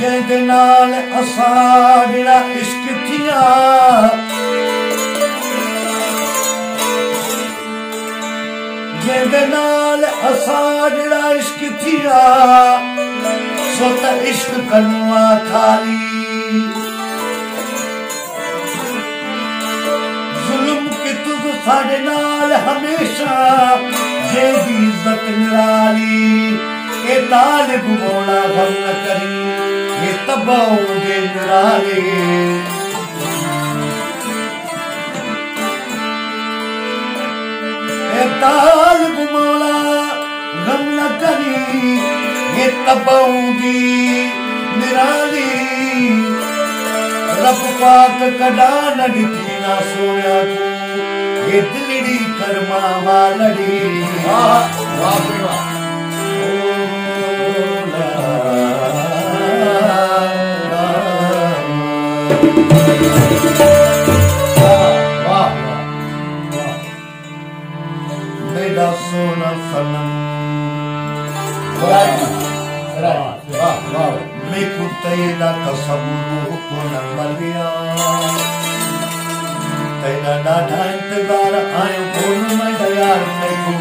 जेदे नाल असां जिहड़ा इश्क थिया जेदे नाल असां जिहड़ा इश्क थिया सो त इश्क कनुआ खाली जुल्म की तुझ साडे नाल हमेशा जेदी इज्जत निराली ए तालिब मौला गम न करी ये तबाऊंगे निराले ए तालिब मौला गम न करी ये तबाऊंगी निराली रब पाक कदा न ॾिठी ना सोया तू ये दिलड़ी कर्मा वालड़ी वाह वाह मेरा सोना सनम मैं कुत्तेला तस्वुर को न मलिया तेरा डाढा इंतजार आयो बोल मैं यार मैं को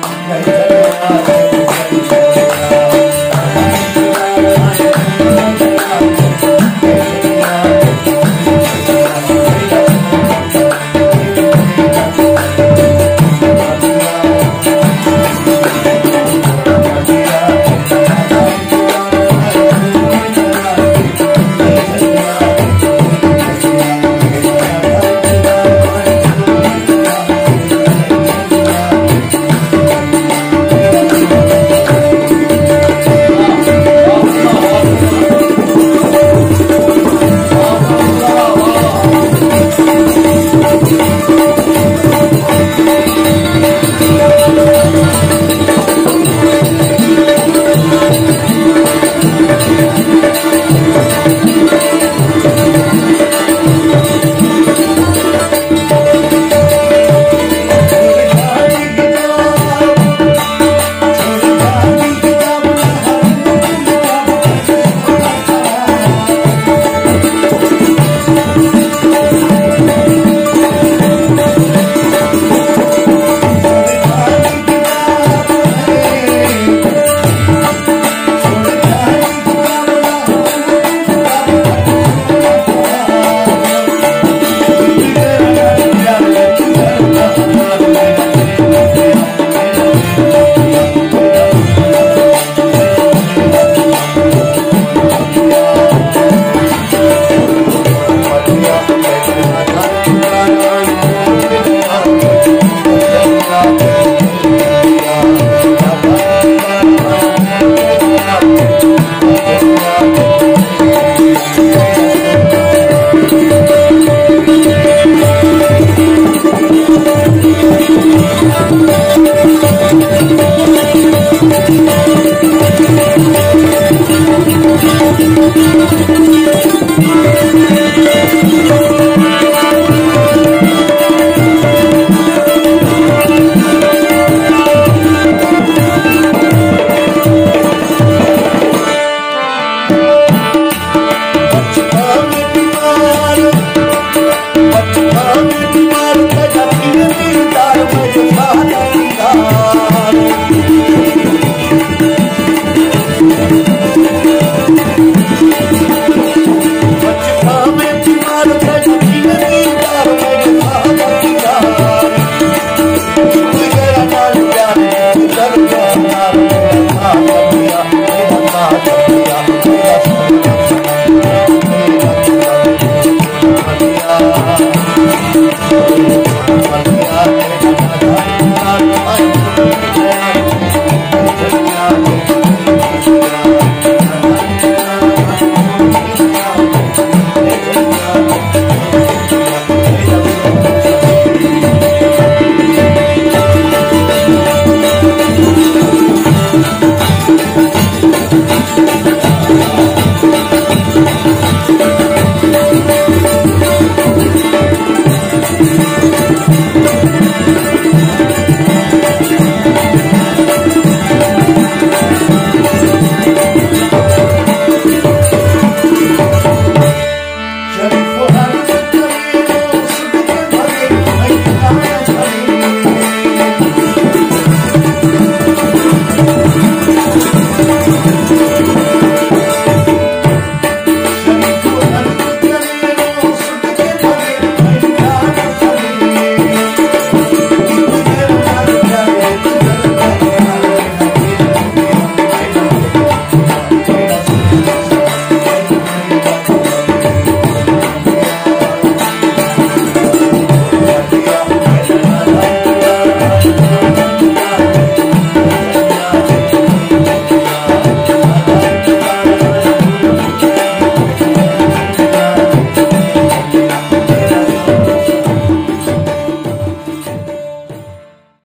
Oh